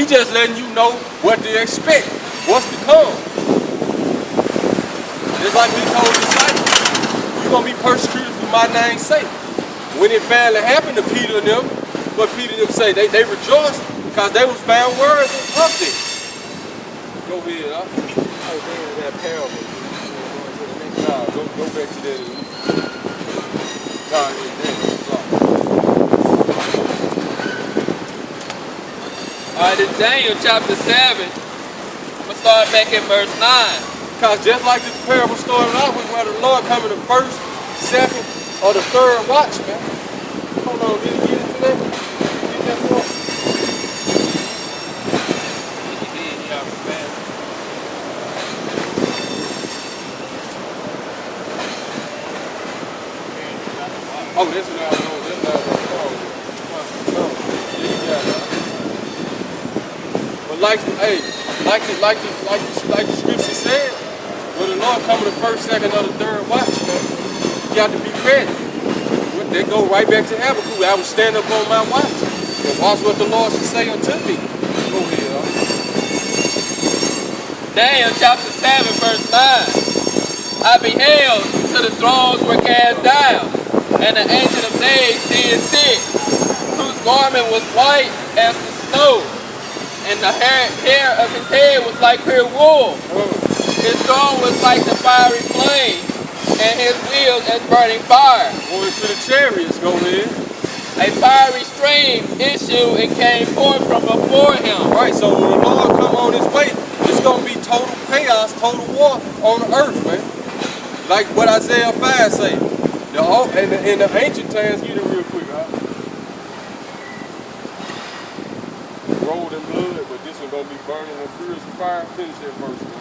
He just letting you know what to expect, what's to come. Just like he told the disciples, you're going to be persecuted for my name's sake. When it finally happened to Peter and them, what Peter and them say, they rejoiced because they was found worthy of it. Go ahead, huh? Oh, man, that parable. Nah, go back to that. Nah, Alright, it's Daniel chapter 7. I'm going to start back at verse 9. Because just like this parable started out with, where the Lord coming the first, second, or the third watch, man. Hold on, did you get into that? Get that for? Oh, that's what I was on. That's what I was on. But like the scripture said, when the Lord come the first, second, or the third watch, man, you got to be ready. They go right back to Habakkuk. I will stand up on my watch and watch what the Lord shall say unto me. Go ahead, huh? Daniel chapter 7 verse 9. I beheld till the thrones were cast down, and the Ancient of Days did sit, whose garment was white as the snow, and the hair of his head was like pure wool. His throne was like the fiery flame, and his wheels as burning fire. Going to the chariots, go ahead. A fiery stream issued and came forth from before him. Right, so when the Lord come on his way, it's going to be total chaos, total war on the earth, man. Like what Isaiah 5 say. In the ancient times, get it real quick, right? Rolled in blood, but this one going to be burning in furious fire. Finish that verse, man.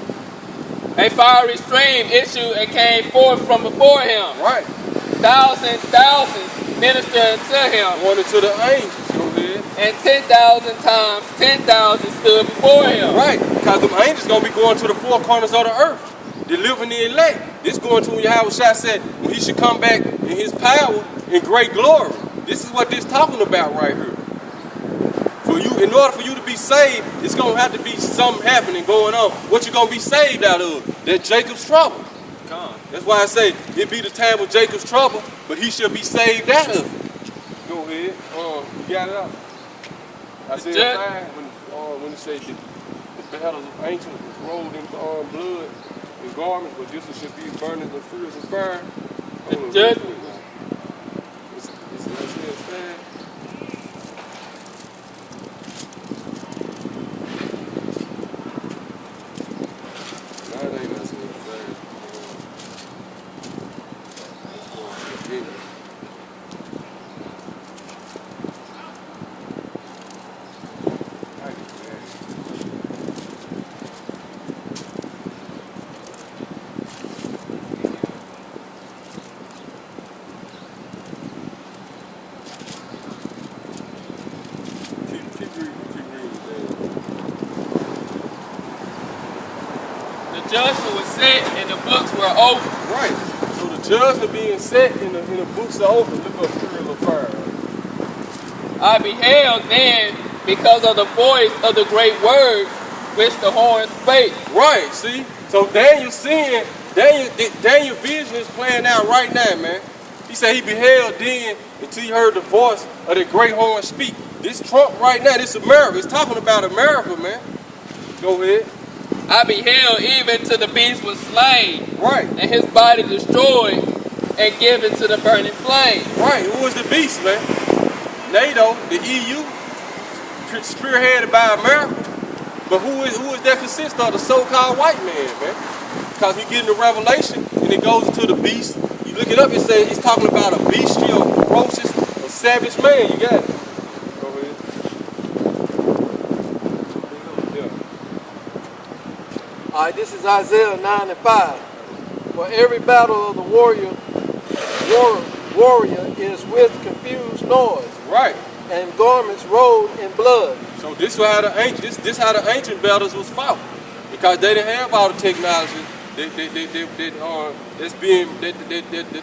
A fiery stream issued and came forth from before him. Right. Thousands ministered unto him. One to the angels, go ahead. And 10,000 times 10,000 stood before him. Right, because them angels going to be going to the four corners of the earth, delivering the elect. This going to when Yahweh Shai said when he should come back in his power in great glory. This is what this talking about right here. For you, in order for you to be saved, it's going to have to be something happening going on. What you going to be saved out of? That Jacob's trouble. That's why I say it be the time of Jacob's trouble, but he shall be saved out of it. Go ahead. You got it out. I said when it says the battles of ancient was rolled in blood and garments, but this one should be burning in furious of fire. The judgment. Judgment was set and the books were open. Right. So the judgment being set and the books are open. Look up furious of fire. I beheld then because of the voice of the great word which the horn spake. Right, see? So Daniel vision is playing out right now, man. He said he beheld then until he heard the voice of the great horn speak. This Trump right now, this America. It's talking about America, man. Go ahead. I beheld even till the beast was slain. Right. And his body destroyed and given to the burning flame. Right. Who is the beast, man? NATO, the EU, spearheaded by America. But who is that consist of? The so-called white man, man. Because we get in the Revelation and it goes into the beast. You look it up, it says it's talking about a bestial, ferocious, a savage man. You got it. All right, this is Isaiah 9 and 5. For every battle of the warrior is with confused noise. Right. And garments rolled in blood. So this is how the ancient battles was fought, because they didn't have all the technology that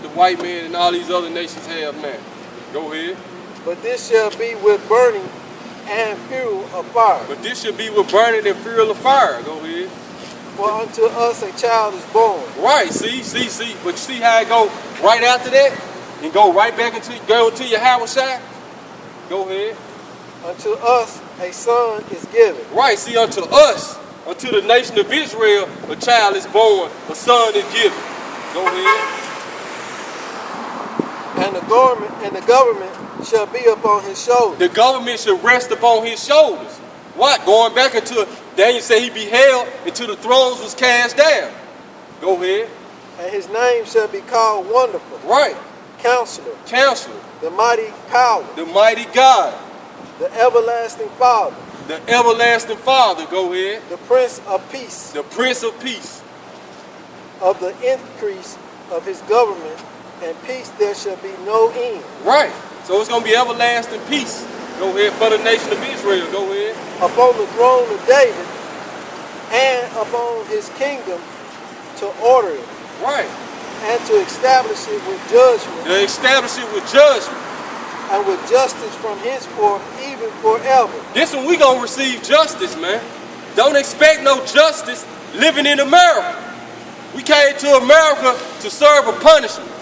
the white man and all these other nations have now. Go ahead. But this shall be with burning and fuel of fire. But this should be with burning and fuel of fire. Go ahead. For unto us a child is born. Right, see. But see how it go right after that? And go right back into your Hawashai? Go ahead. Unto us a son is given. Right, see, unto us, unto the nation of Israel, a child is born, a son is given. Go ahead. And the government shall be upon his shoulders. The government should rest upon his shoulders. What? Going back into, Daniel said he beheld until the thrones was cast down. Go ahead. And his name shall be called Wonderful. Right. Counselor. Counselor. The mighty power. The mighty God. The everlasting Father. The everlasting Father. Go ahead. The Prince of Peace. The Prince of Peace. Of the increase of his government and peace there shall be no end. Right. So it's going to be everlasting peace. Go ahead. For the nation of Israel. Go ahead. Upon the throne of David and upon his kingdom to order it. Right. And to establish it with judgment. To establish it with judgment. And with justice from henceforth, even forever. This one we going to receive justice, man. Don't expect no justice living in America. We came to America to serve a punishment.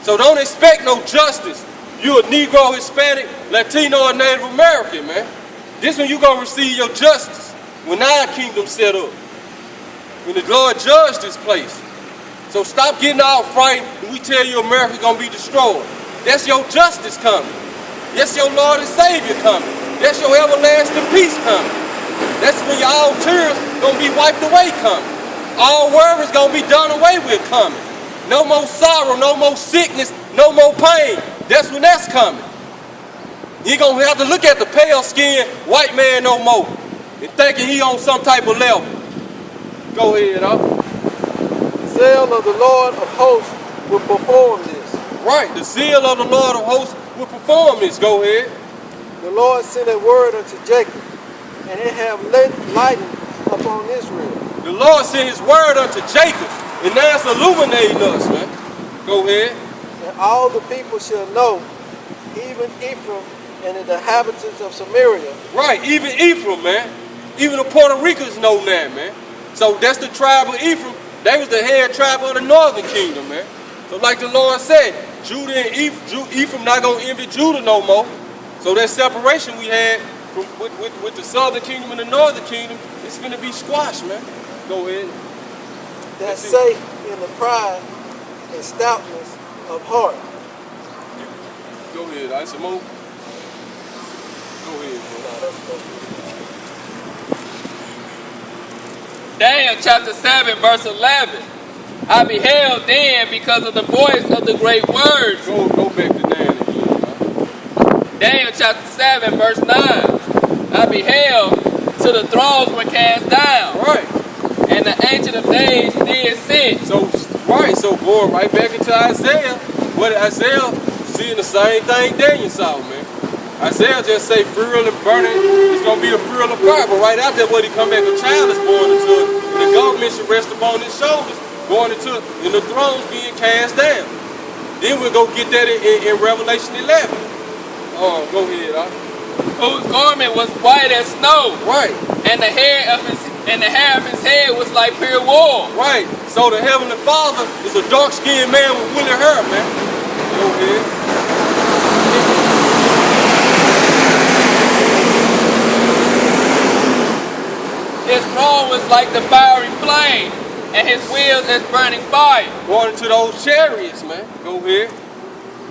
So don't expect no justice. You a Negro, Hispanic, Latino, or Native American, man. This one you going to receive your justice when our kingdom set up. When the Lord judged this place. So stop getting all frightened when we tell you America's going to be destroyed. That's your justice coming. That's your Lord and Savior coming. That's your everlasting peace coming. That's when your all tears going to be wiped away coming. All worries going to be done away with coming. No more sorrow, no more sickness, no more pain. That's when that's coming. You ain't going to have to look at the pale-skinned white man no more and thinking he on some type of level. Go ahead, The zeal of the Lord of hosts will perform this. Right, the zeal of the Lord of hosts will perform this. Go ahead. The Lord sent a word unto Jacob, and it have lightened upon Israel. The Lord sent his word unto Jacob, and now it's illuminating us, man. Go ahead. And all the people shall know, even Ephraim and the inhabitants of Samaria. Right, even Ephraim, man. Even the Puerto Ricans know that, man. So that's the tribe of Ephraim. They was the head tribe of the northern kingdom, man. So like the Lord said, Judah and Ephraim not going to envy Judah no more. So that separation we had from, with the southern kingdom and the northern kingdom, it's going to be squashed, man. Go ahead. That's safe in the pride and stoutness of heart. Go ahead, I some more. Go ahead, bro. Daniel chapter 7 verse 11. I beheld then because of the voice of the great words. Go back to Daniel again, man. Daniel chapter 7 verse 9. I beheld till the thrones were cast down. Right. And the Ancient of Days did sit. So going right back into Isaiah, what Isaiah seeing the same thing Daniel saw, man. Isaiah just say fuel and burning, it's going to be a fuel of fire. But right after that, when he come back, a child is born into it. And the government should rest upon his shoulders, going into it, and the thrones being cast down. Then we'll go get that in Revelation 11. Go ahead, Whose garment was white as snow. Right. And the hair of his head was like pure wool. Right. So the Heavenly Father is a dark-skinned man with woolly hair, man. Go ahead. His throne was like the fiery flame, and his wheels as burning fire. Going into those chariots, man. Go ahead.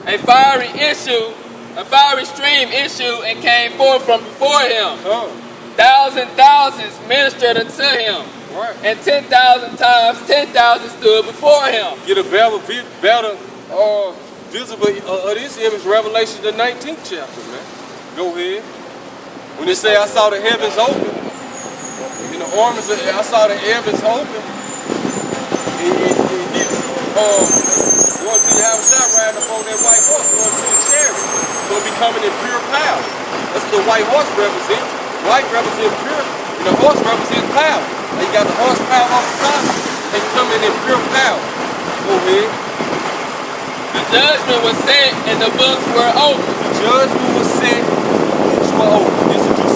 A fiery stream issued and came forth from before him. Thousands ministered unto him. Right. And 10,000 times 10,000 stood before him. Get a better visible of this image, Revelation the 19th chapter, man. Go ahead. When it say, I saw the heavens open, and the armies, I saw the heavens open, and he's going to the outside, riding up on that white horse, going to the chariot. Going to be coming in pure power. That's what the white horse represents. White represents pure, and the horse represents power. And you got the horsepower off the top, and coming in pure power. Go ahead. The judgment was set and the books were open. The judgment was set, books were open. This is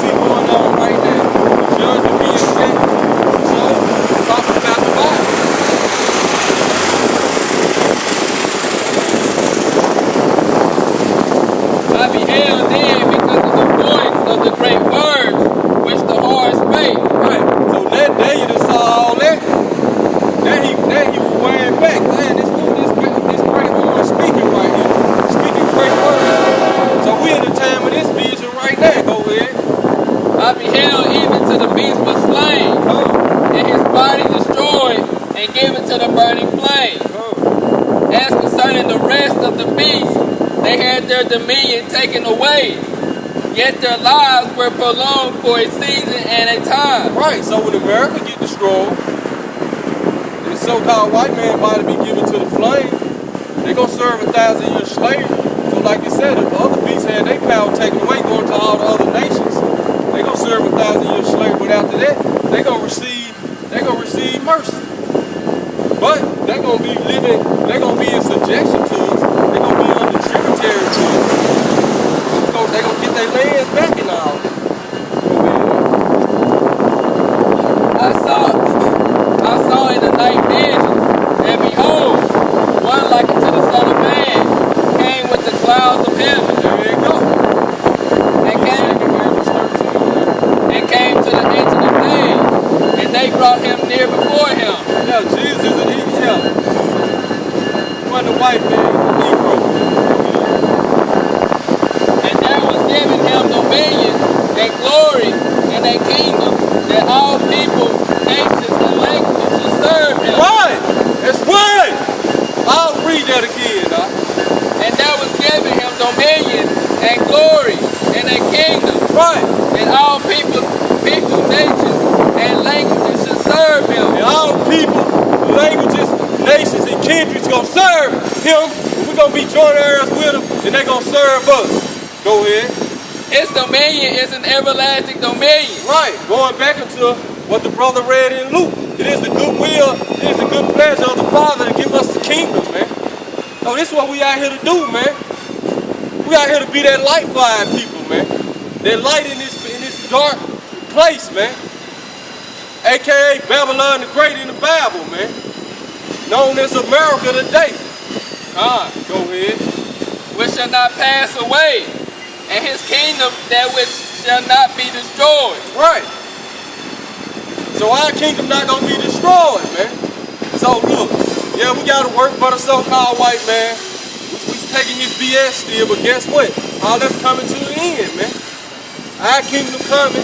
I beheld even to the beast was slain, and his body destroyed and given to the burning flame. As concerning the rest of the beasts, they had their dominion taken away, yet their lives were prolonged for a season and a time. Right, so when America get destroyed, the so-called white man body be given to the flame, they gonna serve 1,000-year slavery. So like you said, if the other beasts had their power taken away, going to all the other nations, they gonna serve 1,000-year slavery. But after that, they gonna receive mercy. But they gonna be living, they gonna be in subjection to us. They gonna be under tributary to us. They gonna get their lands back and all. I saw in the night vision, and behold, one like unto the Son of Man came with the clouds of heaven. There you go. And came to the Ancient of Days, and they brought him near before him. Yeah, Jesus and he, yeah. One the white man, the Negro. And there was given him dominion and glory and a kingdom, that all people, nations, and languages should serve him. Right, that's right. I'll read that again, huh? And there was given him dominion and glory and a kingdom, Right. and all people, nations, and languages should serve him. And all people, languages, nations, and kindreds gonna serve him. And we're gonna be joint heirs with him, and they gonna serve us. Go ahead. His dominion is an everlasting dominion. Right. Going back into what the brother read in Luke. It is the good will, it is the good pleasure of the Father to give us the kingdom, man. So this is what we out here to do, man. We out here to be that light for our people, man. That light in this dark place, man. AKA Babylon the Great in the Bible, man. Known as America today. Go ahead. Which shall not pass away, and his kingdom that which shall not be destroyed. Right. So our kingdom not gonna be destroyed, man. So look, yeah, we gotta work for the so-called white man. We taking his BS still, but guess what? All that's coming to the end, man. Our kingdom coming,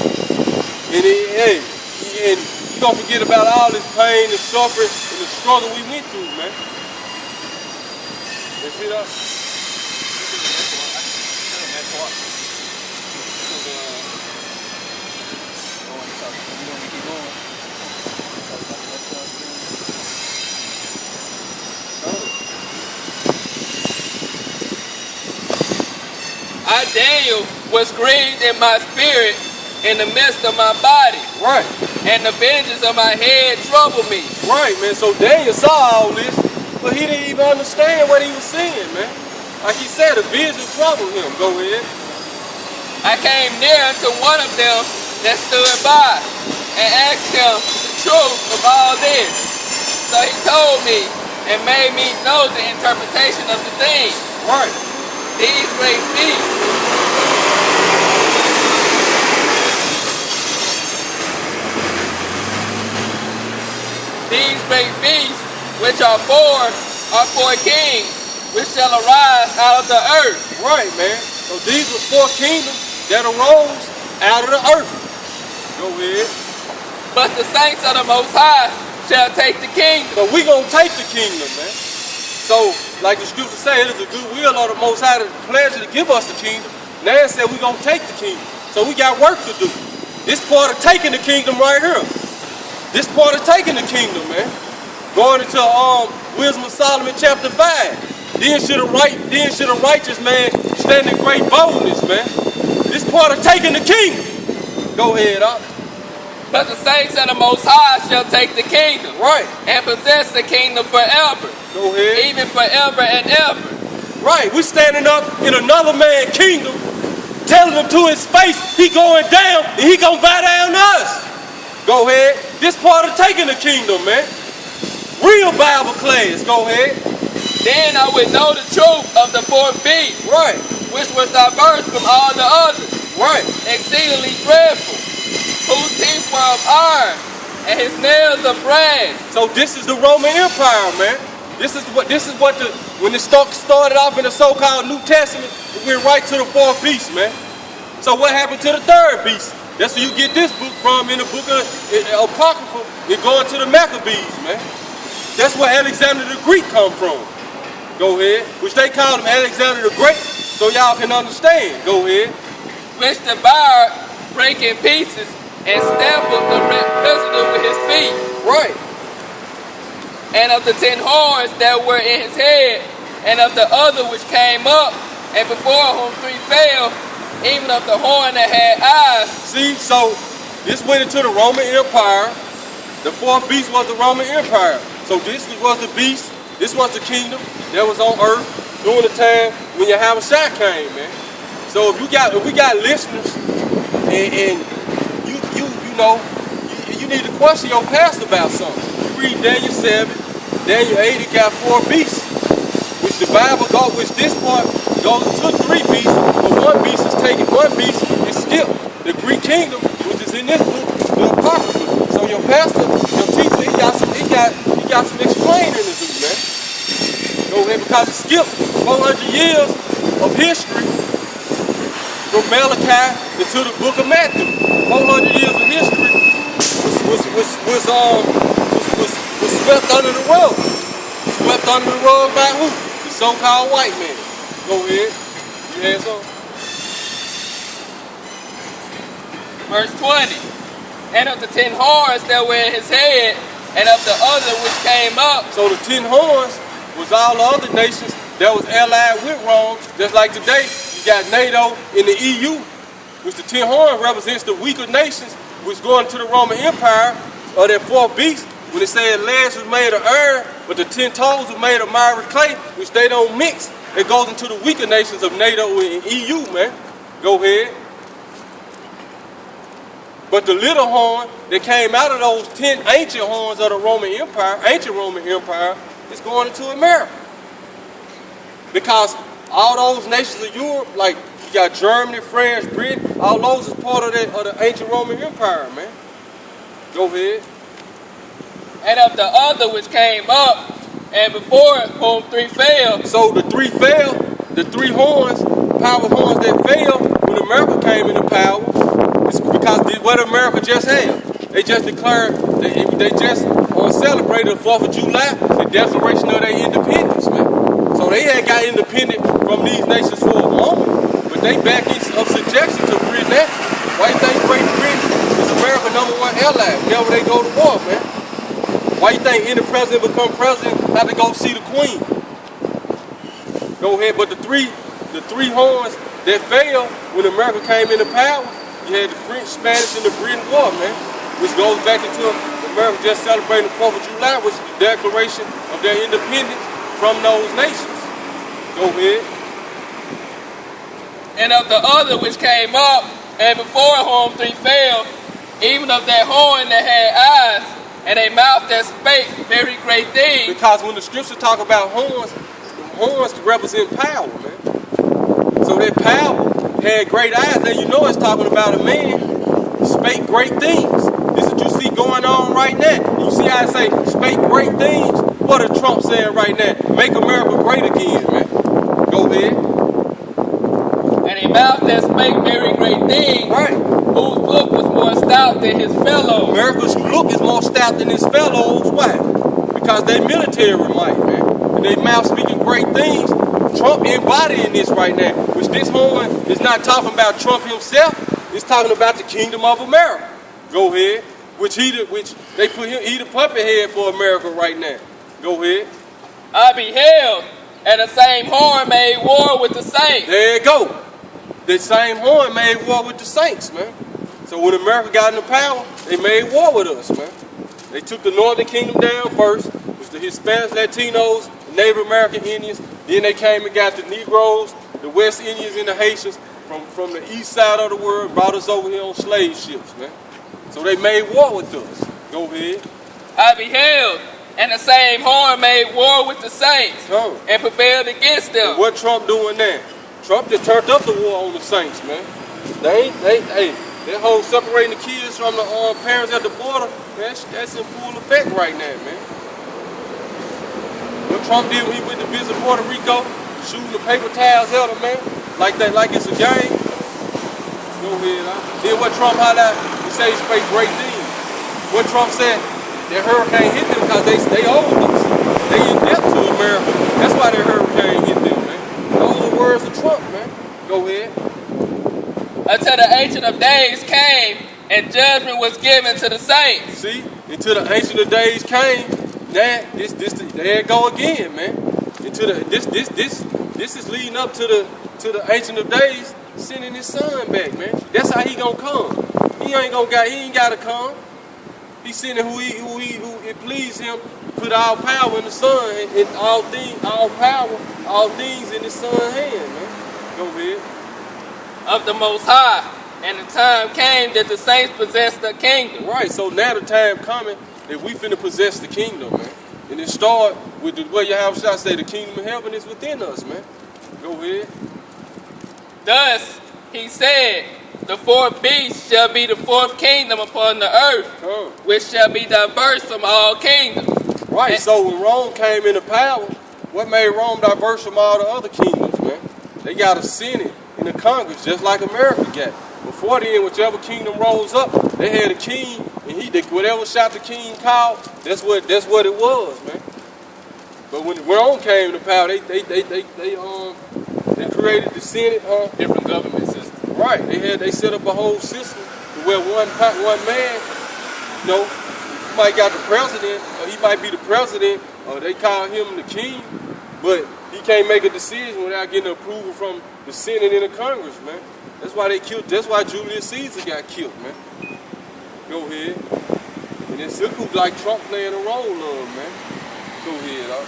and you gonna forget about all this pain and suffering and the struggle we went through, man. Let's hit up. I, Daniel, was grieved in my spirit in the midst of my body, Right, and the vengeance of my head troubled me. right, man. So Daniel saw all this, but he didn't even understand what he was seeing, man. Like he said, the vision troubled him. Go ahead. I came near unto one of them that stood by, and asked him the truth of all this. So he told me, and made me know the interpretation of the thing. Right. These great beasts, which are four kings, which shall arise out of the earth. Right, man. So these were four kingdoms that arose out of the earth. Go ahead. But the saints of the Most High shall take the kingdom. So we gonna take the kingdom, man. So, like the scripture say, it is the good will of the Most High, the pleasure to give us the kingdom. Now it said we gonna take the kingdom. So we got work to do. This part of taking the kingdom right here. This part of taking the kingdom, man. Going into Wisdom of Solomon chapter 5. Then should a righteous man stand in great boldness, man. This part of taking the kingdom. Go ahead, up. But the saints of the Most High shall take the kingdom. Right. And possess the kingdom forever. Go ahead. Even forever and ever. Right. We're standing up in another man's kingdom, telling him to his face, he going down and he gonna bow down to us. Go ahead. This part of taking the kingdom, man. Real Bible class. Go ahead. Then I would know the truth of the fourth beast, Right. which was diverse from all the others, Right. exceedingly dreadful, whose teeth were of iron, and his nails of brass. So this is the Roman Empire, man. This is what when it started off in the so-called New Testament, it went right to the fourth beast, man. So what happened to the third beast? That's where you get this book from in the book of Apocrypha. It going to the Maccabees, man. That's where Alexander the Greek come from. Go ahead. Which they call him Alexander the Great, so y'all can understand. Go ahead. Which the buyer break in pieces and stamped the prisoner with his feet. Right. And of the 10 horns that were in his head, and of the other which came up, and before whom 3 fell, even of the horn that had eyes. See, so this went into the Roman Empire. The 4th beast was the Roman Empire. So this was the beast, this was the kingdom that was on earth during the time when Yahushua came, man. So if we got listeners and you know, you need to question your past about something. You read Daniel 7, Daniel 8, it got 4 beasts. Which the Bible goes, which this part goes to 3 beasts, but 1 beast is taken, 1 beast is skipped. The Greek kingdom, which is in this book, the Apocrypha. So your pastor, your teacher, he got some explaining to do, man. Go ahead, because it skipped 400 years of history from Malachi into the book of Matthew. 400 years of history was swept under the rug. Swept under the rug by who? The so-called white man. Go ahead. You had something? Verse 20. And of the 10 horns that were in his head, and of the other which came up. So the 10 horns was all the other nations that was allied with Rome. Just like today, you got NATO in the EU, which the 10 horns represents the weaker nations, which going to the Roman Empire, or that 4th beast. When it said legs was made of iron, but the 10 toes were made of miry clay, which they don't mix. It goes into the weaker nations of NATO and EU, man. Go ahead. But the little horn that came out of those 10 ancient horns of the Roman Empire, ancient Roman Empire, is going into America. Because all those nations of Europe, like you got Germany, France, Britain, all those is part of the ancient Roman Empire, man. Go ahead. And of the other which came up, and before whom 3 fell. So the 3 fell, the 3 horns, power horns that fell when America came into power, it's because what America just had. They just declared, they just celebrated the 4th of July, the declaration of their independence, man. So they had got independent from these nations for a moment, but they back in subjection to Britain now. Why you think Great Britain is America's #1 ally whenever they go to war, man? Why you think any president become president have to go see the Queen? Go ahead, but the three horns that fell when America came into power, you had the French, Spanish, and the Britain War, man, which goes back into America just celebrating the 4th of July, which is the declaration of their independence from those nations. Go ahead. And of the other which came up, and before whom 3 fell, even of that horn that had eyes, and a mouth that spake very great things. Because when the scriptures talk about horns, horns represent power, man. So that power had great eyes. Then you know it's talking about a man spake great things. This is what you see going on right now. You see how I say spake great things? What is Trump saying right now? Make America great again, man. Go ahead. And a mouth that spake very great things. Right. Whose look was more stout than his fellows. America's look is more stout than his fellows. Why? Because they military might, man. And they mouth speaking great things. Trump embodying this right now. Which this horn is not talking about Trump himself. It's talking about the kingdom of America. Go ahead. Which they put him, he the puppet head for America right now. Go ahead. I beheld, and the same horn made war with the saints. There you go. The same horn made war with the saints, man. So when America got into power, they made war with us, man. They took the northern kingdom down first, which the Hispanics, Latinos, Native American Indians. Then they came and got the Negroes, the West Indians, and the Haitians from the east side of the world, brought us over here on slave ships, man. So they made war with us. Go ahead. I beheld, and the same horn made war with the saints, and prevailed against them. And what Trump doing now? Trump just turned up the war on the saints, man. That whole separating the kids from the parents at the border, that's in full effect right now, man. What Trump did when he went to visit Puerto Rico, shooting the paper towels at them, man, like it's a game. You Go ahead, Then what Trump highlight? He say he spake great things. What Trump said, that hurricane hit them because they owe us. They in debt to America. That's why that hurricane hit them, man. Those are words of Trump, man. Go ahead. Until the Ancient of Days came and judgment was given to the saints. See, until the Ancient of Days came, now there it go again, man. Until this is leading up to the Ancient of Days sending his son back, man. That's how he gonna come. He ain't gotta come. He's sending who it please him. Put all power in the Son, and all power, all things in the Son's hand, man. Go ahead. Of the Most High, and the time came that the saints possessed the kingdom. Right, so now the time coming that we finna possess the kingdom, man. And it start with the way Yahweh say the kingdom of heaven is within us, man. Go ahead. Thus, he said, the fourth beast shall be the fourth kingdom upon the earth, which shall be diverse from all kingdoms. Right, and so when Rome came into power, what made Rome diverse from all the other kingdoms, man? They got a Senate and a Congress, just like America got. Before then, whichever kingdom rose up, they had a king, and whatever shot the king called, that's what it was, man. But when Rome came to power, they created the Senate, different government system. Right, they set up a whole system to where one man, you might got the president, or he might be the president, or they call him the king, but he can't make a decision without getting approval from the Senate and the Congress, man. That's why Julius Caesar got killed, man. Go ahead. And then look like Trump playing a role on, man. Go ahead,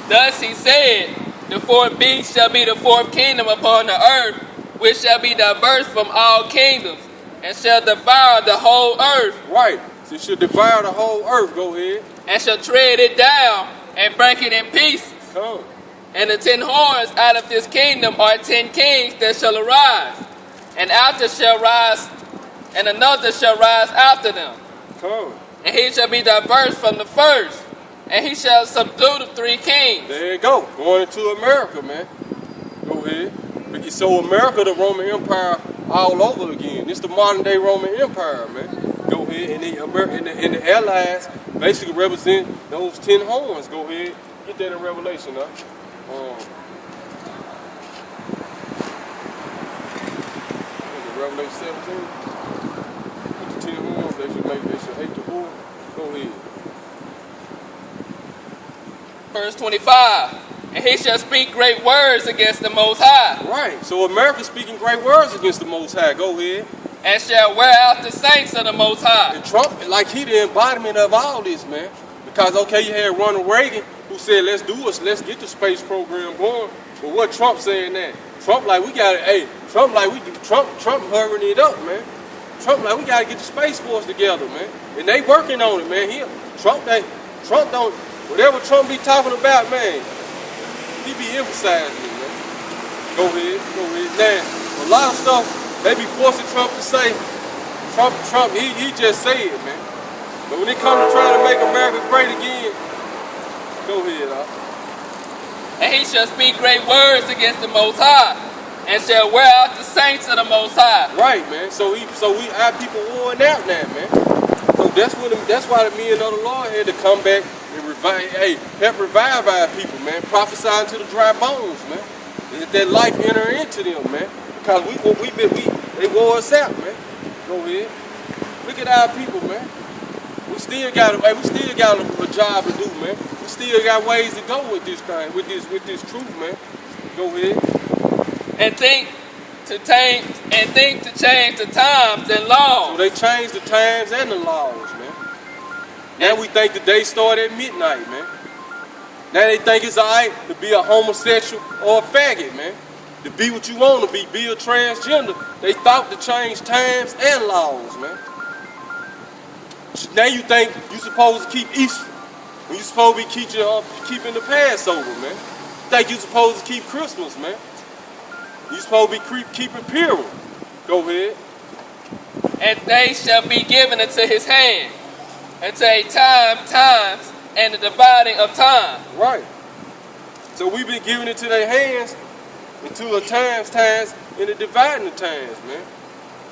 Thus he said, the fourth beast shall be the fourth kingdom upon the earth, which shall be diverse from all kingdoms, and shall devour the whole earth. Right. So it shall devour the whole earth. Go ahead. And shall tread it down and break it in pieces. Come. And the 10 horns out of this kingdom are 10 kings that shall arise, and after shall rise, and another shall rise after them. Come. And he shall be diverse from the first, and he shall subdue the 3 kings. There you go. Going into America, man. Go ahead. So America, the Roman Empire, all over again. It's the modern day Roman Empire, man. Go ahead. And the allies basically represent those 10 horns. Go ahead. Get that in Revelation, huh? Revelation 17. With the 10 horns, they should hate the bull. Go ahead. Verse 25. And he shall speak great words against the Most High. Right. So America's speaking great words against the Most High. Go ahead. And shall wear out the saints of the Most High. And Trump, like he the embodiment of all this, man. Because, okay, you had Ronald Reagan who said, let's get the space program going. But what Trump saying that? Trump like, we got to, Trump hurrying it up, man. Trump like, we got to get the Space Force together, man. And they working on it, man. Trump don't, whatever Trump be talking about, man, he be emphasizing it, man. Go ahead. Now, a lot of stuff they be forcing Trump to say. Trump, he just say it, man. But when it comes to trying to make America great again, go ahead, And he shall speak great words against the Most High, and shall wear out the saints of the Most High. Right, man. So our people worn out now, man. So that's why the men of the Lord had to come back and help revive our people, man. Prophesying to the dry bones, man. Let that life enter into them, man. Because they wore us out, man. Go ahead. Look at our people, man. We still got a job to do, man. We still got ways to go with this thing, with this truth, man. Go ahead. And think to change the times and laws. So they changed the times and the laws, man. Now we think the day start at midnight, man. Now they think it's alright to be a homosexual or a faggot, man. To be what you want to be a transgender. They thought to change times and laws, man. Now you think you supposed to keep Easter when you supposed to be keeping the Passover, man. You think you supposed to keep Christmas, man. You supposed to be keeping Purim. Go ahead. And they shall be given into his hand, until a times, and the dividing of time. Right. So we've been giving it to their hands until a times, and the dividing of times, man.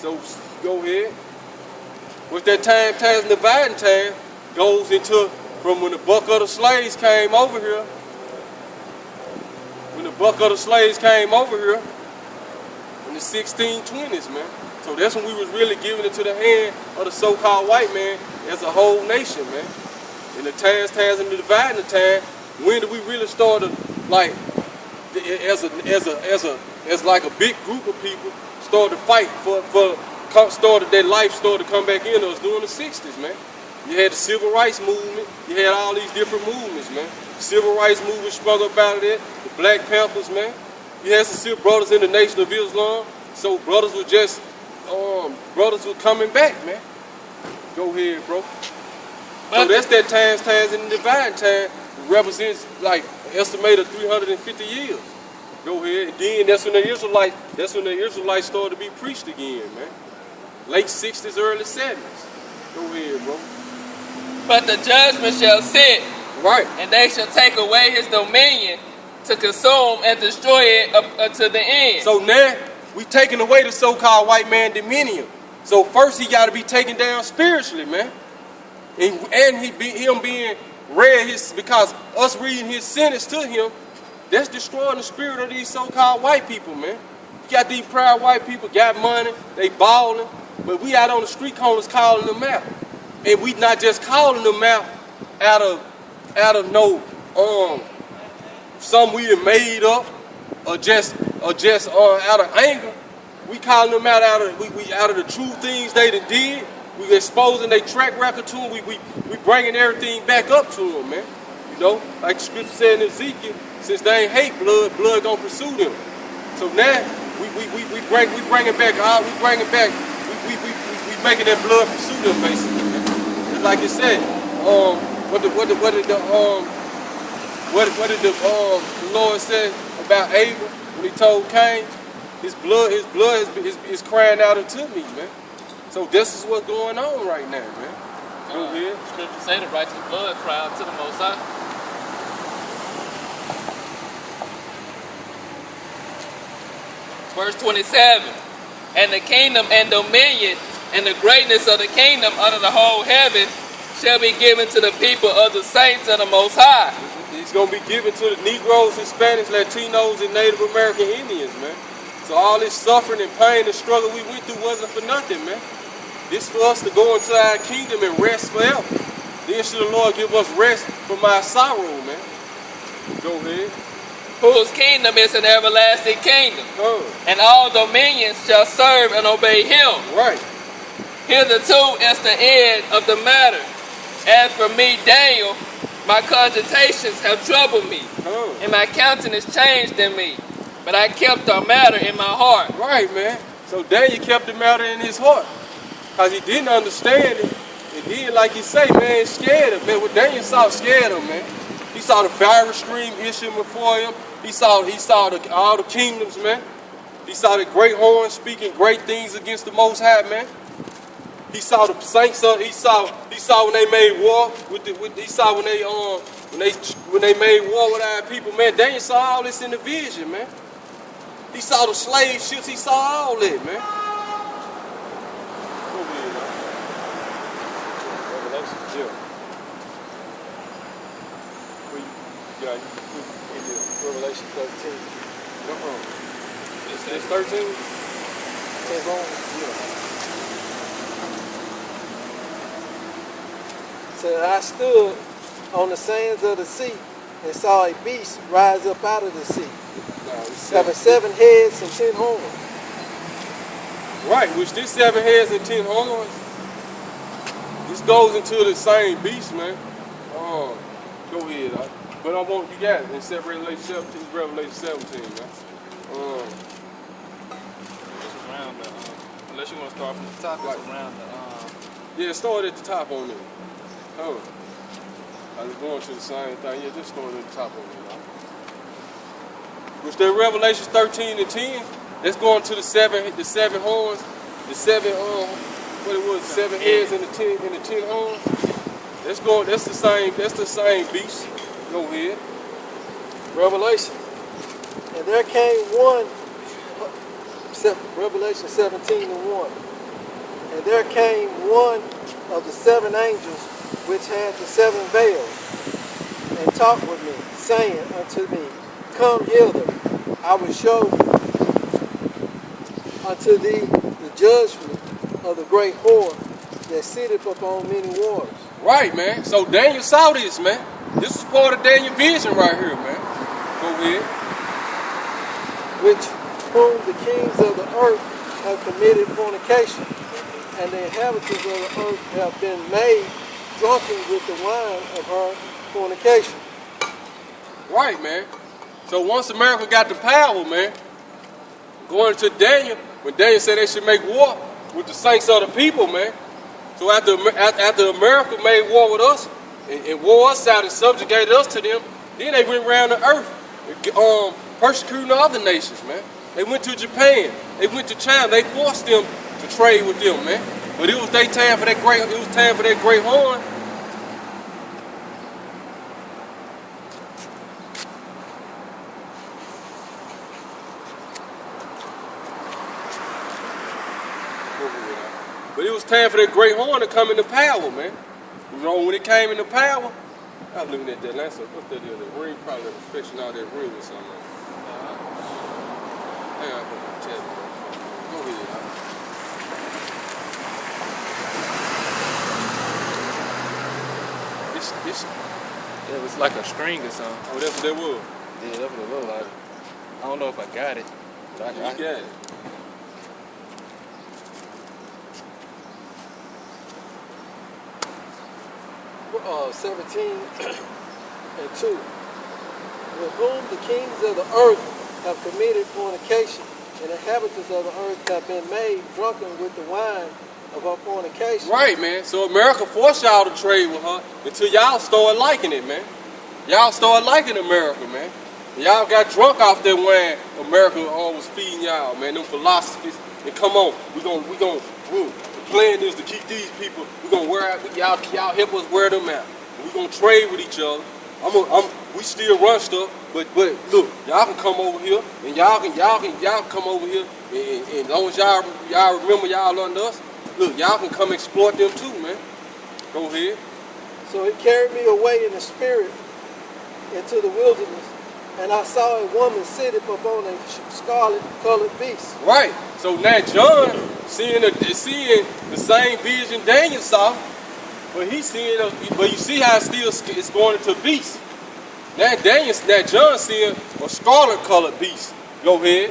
So go ahead. With that time, and dividing time, goes into from when the buck of the slaves came over here. When the buck of the slaves came over here in the 1620s, man. So that's when we was really giving it to the hand of the so-called white man as a whole nation, man. In the times and the dividing time, when did we really start to, like, as like a big group of people started to fight started their life started to come back in us during the 60s, man. You had the civil rights movement, you had all these different movements, man. Civil rights movement sprung up out of that, the Black Panthers, man. You had some civil brothers in the Nation of Islam, so brothers were just, brothers were coming back, man. Go ahead, bro. So that's that times and the divine time represents like an estimated 350 years. Go ahead. And then that's when the Israelites started to be preached again, man. Late 60s, early 70s. Go ahead, bro. But the judgment shall sit, right, and they shall take away his dominion to consume and destroy it up unto the end. So now we taking away the so-called white man dominion. So first he got to be taken down spiritually, man. And him being read because us reading his sentence to him, that's destroying the spirit of these so-called white people, man. You got these proud white people, got money, they balling, but we out on the street corners calling them out. And we not just calling them out of no some we done made up or just out of anger. We calling them out of the true things they done did. We exposing their track record to them. We bringing everything back up to them, man. You know, like the scripture said in Ezekiel, since they ain't hate blood gonna pursue them. So now we bringing back we making that blood pursue them, basically, man. Just like it said, what did the Lord say about Abel when he told Cain, his blood is crying out unto me, man. So this is what's going on right now, man. Go ahead. Scripture say the righteous blood cry out to the Most High. Verse 27. And the kingdom and dominion and the greatness of the kingdom under the whole heaven shall be given to the people of the saints of the Most High. It's going to be given to the Negroes, Hispanics, Latinos, and Native American Indians, man. So all this suffering and pain and struggle we went through wasn't for nothing, man. This for us to go into our kingdom and rest forever. Then should the Lord give us rest from our sorrow, man. Go ahead. Whose kingdom is an everlasting kingdom, and all dominions shall serve and obey him. Right. Hitherto is the end of the matter. As for me, Daniel, my cogitations have troubled me, and my countenance changed in me. But I kept the matter in my heart. Right, man. So Daniel kept the matter in his heart. Because he didn't understand it. And then, like you say, man, scared him. Man, what Daniel saw scared him, man. He saw the fiery stream issuing before him. He saw all the kingdoms, man. He saw the great horn speaking great things against the Most High, man. He saw the saints. He saw when they made war when they made war with our people, man. Daniel saw all this in the vision, man. He saw the slave ships. He saw all that, man. Revelation 13. It's 13? 10 on? Yeah. Said, I stood on the sands of the sea and saw a beast rise up out of the sea, having 7 heads and 10 horns. Right, which this 7 heads and 10 horns, this goes into the same beast, man. Go ahead. But I want you got it in Revelation 17, man. Around the, unless you want to start from the top, it's around the. Yeah, start at the top on it. I was going to the same thing. Yeah, just start at the top on it. Which that Revelation 13 and 10, that's going to the seven horns, the 7 what it was, 7 heads and the 10 horns. That's the same beast. Go ahead. Revelation. And there came one, Revelation 17 and 1. And there came one of the 7 angels which had the 7 veils, and talked with me, saying unto me, Come hither, I will show unto thee the judgment of the great whore that sitteth upon many waters. Right, man. So Daniel saw this, man. This is part of Daniel's vision right here, man. Go ahead. Which whom the kings of the earth have committed fornication, and the inhabitants of the earth have been made drunken with the wine of her fornication. Right, man. So once America got the power, man, going to Daniel, when Daniel said they should make war with the saints of the people, man. So after America made war with us and wore us out and subjugated us to them, then they went around the earth persecuting the other nations, man. They went to Japan. They went to China. They forced them to trade with them, man. But it was time for that great horn. But it was time for that great horn to come into power, man. You know, when it came into power, I was looking at that last one. What's that the other ring? Probably reflection out that ring or something. Hang on, put my chest. Go ahead, It was like a string or something. Oh, that's what that was. Yeah, that's what it looked like. I don't know if I got it. But I You got got it. it. Uh, 17 and 2. With whom the kings of the earth have committed fornication, and the inhabitants of the earth have been made drunken with the wine of her fornication. Right, man. So America forced y'all to trade with her until y'all started liking it, man. Y'all started liking America, man. Y'all got drunk off that wine America was feeding y'all, man. Them philosophies. And come on, the plan is to keep these people. We're gonna wear out. Y'all help us wear them out. We're gonna trade with each other. We still run stuff, but look, y'all can come over here, and y'all can come over here, and as long as y'all remember y'all under us, look, y'all can come exploit them too, man. Go ahead. So he carried me away in the spirit into the wilderness, and I saw a woman sitting upon a scarlet-colored beast. Right. So now John seeing the same vision Daniel saw, but he's seeing. But you see how it's going into beast. Now John seeing a scarlet-colored beast. Go ahead.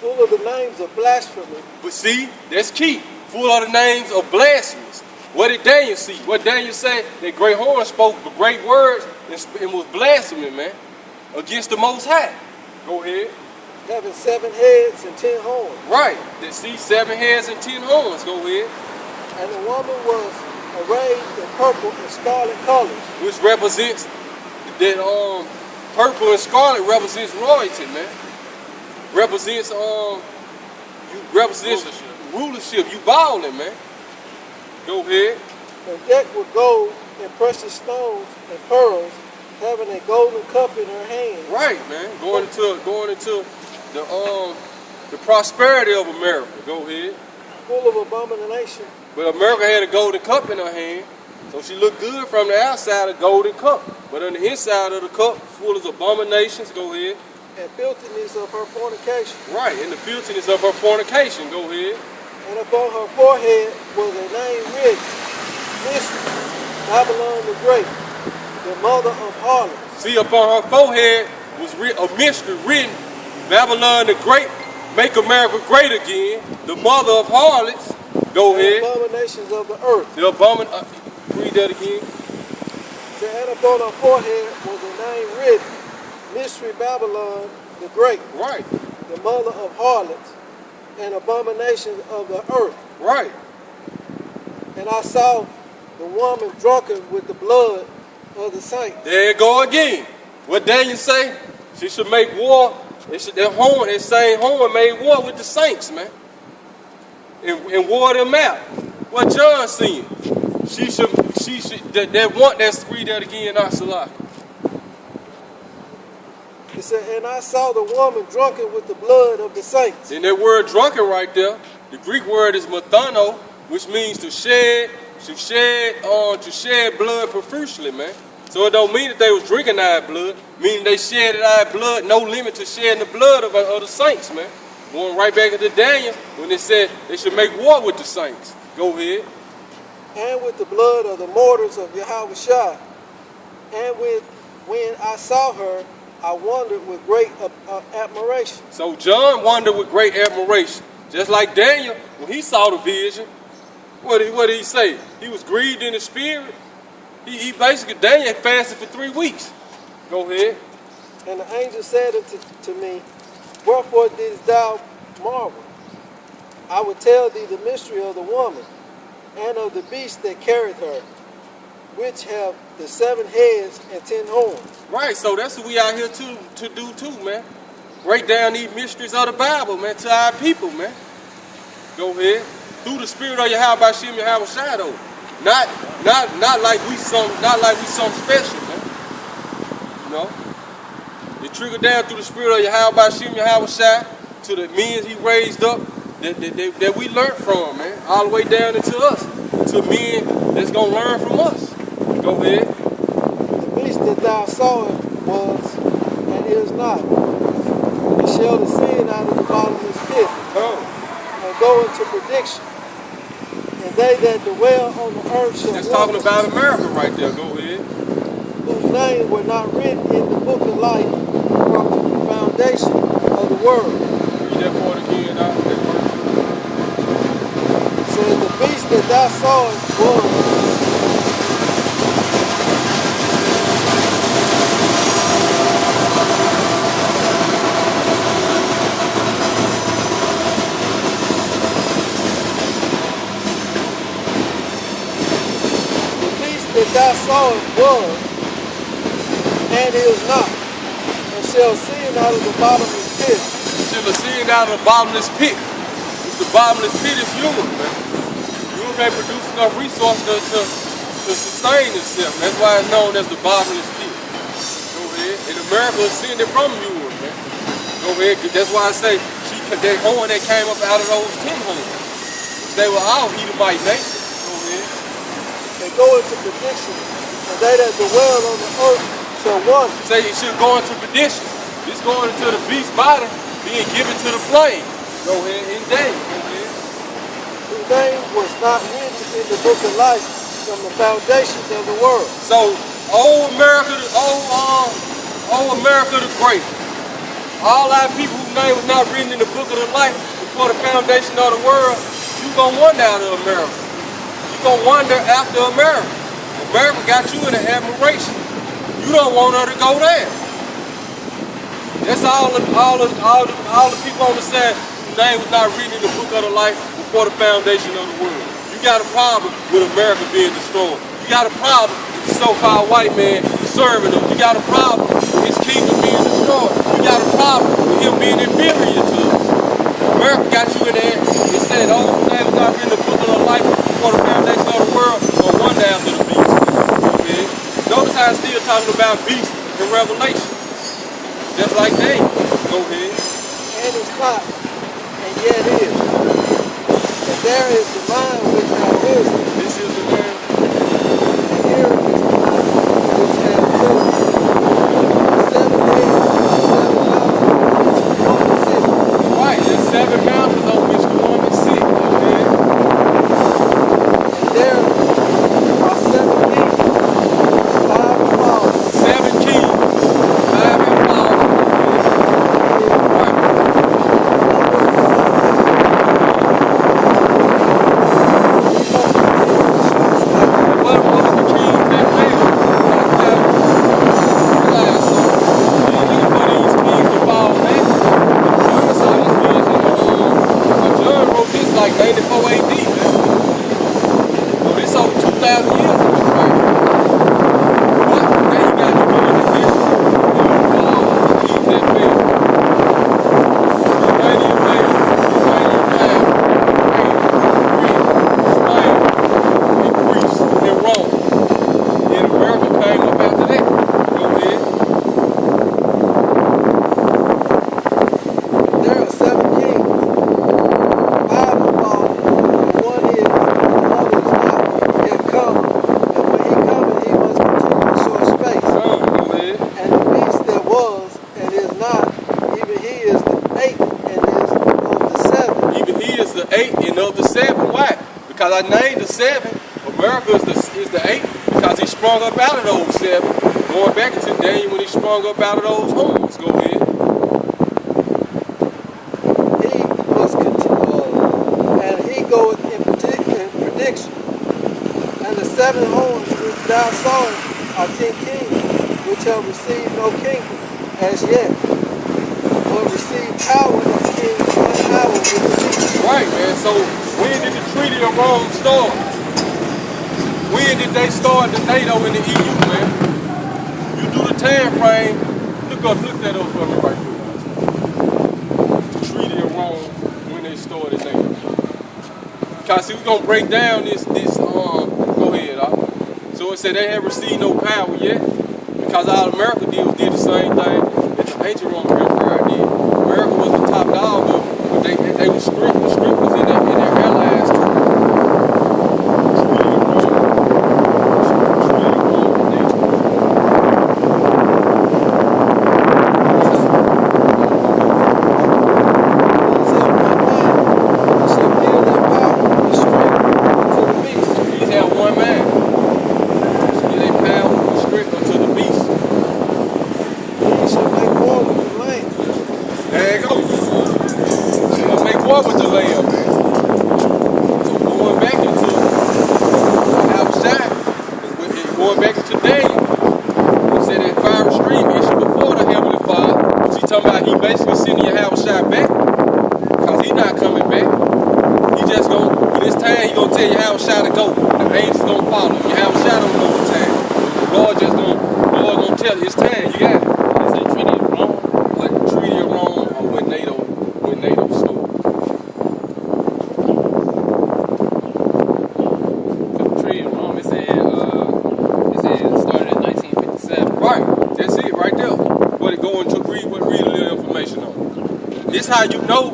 Full of the names of blasphemy. But see, that's key. Full of the names of blasphemies. What did Daniel see? What Daniel said? That great horn spoke the great words and was blasphemy, man, against the Most High. Go ahead. Having 7 heads and 10 horns. Right. They see 7 heads and 10 horns. Go ahead. And the woman was arrayed in purple and scarlet colors. Which represents that purple and scarlet represents royalty, man. Represents rulership. You balling, man. Go ahead. And decked with gold and precious stones and pearls, having a golden cup in her hand. Right, man. Going into the prosperity of America. Go ahead. Full of abomination. But America had a golden cup in her hand, so she looked good from the outside, a golden cup. But on the inside of the cup, full of abominations. Go ahead. And filthiness of her fornication. Right, and the filthiness of her fornication. Go ahead. And upon her forehead was a name written, Mystery, Babylon the Great, the mother of harlots. See, upon her forehead was a mystery written, Babylon the Great, make America great again, the mother of harlots. Go ahead. The abominations of the earth. Read that again. And upon her forehead was a name written, Mystery Babylon the Great. Right. The mother of harlots and abominations of the earth. Right. And I saw the woman drunken with the blood of the saints. There you go again. What Daniel say? She should make war. That same horn made war with the saints, man. And wore them out. What John seeing? Let's read that again, Salah. It said, and I saw the woman drunken with the blood of the saints. And that word drunken right there, The Greek word is mathano, which means to shed blood profusely, man. So it don't mean that they was drinking our blood, meaning they shedded our blood, no limit to shedding the blood of the saints, man. Going right back into Daniel when they said they should make war with the saints. Go ahead. And with the blood of the martyrs of Yahushua. And when I saw her, I wondered with great admiration. So John wondered with great admiration. Just like Daniel, when he saw the vision, what did he say? He was grieved in the spirit. He basically, Daniel fasted for 3 weeks. Go ahead. And the angel said unto me, wherefore didst thou marvel? I will tell thee the mystery of the woman, and of the beast that carried her, which have the 7 heads and 10 horns. Right, so that's what we out here to do too, man. Break down these mysteries of the Bible, man, to our people, man. Go ahead. Through the spirit of Yahweh Shem Yahweh Shadow. Not like we some special, man. You know? It trickled down through the spirit of Yahweh Shem Yahweh Shai to the men he raised up that we learned from, man. All the way down into us. To men that's gonna learn from us. Go ahead. The beast that thou sawest was and is not. It shall descend out of the bottomless pit and go into prediction. And they that dwell on the earth shall That's talking about America right there. Go ahead. whose names were not written in the book of life from the foundation of the world. Read that part again, that verse. So the beast that thou sawest was that thou sawest was, and is not, and shall ascend out of the bottomless pit. Shall ascend out of the bottomless pit. It's the bottomless pit is human, man. Human ain't produce enough resources to sustain itself. That's why it's known as the bottomless pit. Go ahead. And America ascended from human, man. Go ahead. That's why I say that horn that came up out of those 10 horns. They were all Edomite nations. And go into prediction, and they that dwell on the earth shall wonder. Say it should go into perdition. It's going into the beast's body, being given to the flame. Go ahead, in Daniel. Go ahead. Whose name was not written in the book of life from the foundations of the world. So, old America the great. All our people whose name was not written in the book of the life before the foundation of the world, you gonna wonder out of America. Gonna wander after America. America got you in an admiration. You don't want her to go there. That's all the people on the side whose name was not written in the book of the life before the foundation of the world. You got a problem with America being destroyed. You got a problem with the so-called white man serving them. You got a problem with his kingdom being destroyed. You got a problem with him being inferior to us. America got you in there. It said, oh, his name was not written in the book of the life before the foundation of the world, or one down to the beast. Okay? Notice how it's still talking about beast in Revelation. Just like they. Go ahead. And it's not, and yet is. And there is the mind which hath wisdom. This is the man. And here is the mind which hath wisdom. 7 days, 7 mountains, Right, there's 7 mountains on which the woman sit. Okay? there are 7 kings, 5 and followers. 7 kings, 5 and followers. Right. What was the king that made it? Realize something. You ain't looking for these kings to fall back. John saw this vision. John wrote this like 94 AD, man. So this over 2,000 years ago, right? But now you got to go into this. Kings that failed. Romanian failed. Romanian failed. Spain, and Greece, and Rome. And America came up after that. Go ahead. There are 7 kings, 5 and followers. I named the 7, America is the 8 because he sprung up out of those 7. Going back into Daniel when he sprung up out of those horns. Go ahead. He must continue, and he goeth in prediction. And the 7 horns which thou sawest are 10 kings, which have received no kingdom as yet, but receive power as kings 1 hour with the beast. Right, man. So when did the Treaty of Rome start? When did they start the NATO and the EU, man? You do the time frame. Look that up for me right here. The Treaty of Rome, when they started NATO. Because see, we're gonna break down this go ahead, So it said they haven't received no power yet. Because all America did the same thing that the ancient Roman Empire did. America was the top dog, but they were strict. The strict was in their allies too. With the lamb, man. So going back into outside, going back into Daniel, he said that fire stream issue before the heavenly fire. He talking about he basically sending your house shot back, cause he not coming back. He just gonna, when it's time, he gonna tell your house shot to go. The angels gonna follow. Your house shot don't know the time. The Lord gonna tell you it's time. You got it. It's a Treaty of Rome. Like the Treaty of Rome or when NATO started. This how you know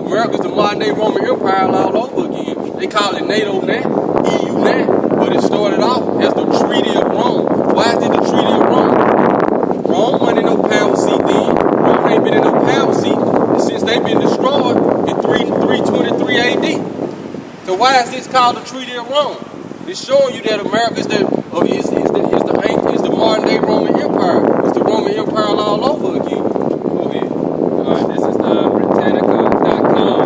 America's the modern day Roman Empire all over again. They call it NATO now, EU now, but it started off as the Treaty of Rome. Why did the Treaty of Rome? Rome wasn't in no power seat then. Rome ain't been in no power seat since they've been destroyed in 323 AD. So why is this called the Treaty of Rome? It's showing you that America is the modern day Roman Empire. It's the Roman Empire all over again. This is Britannica.com.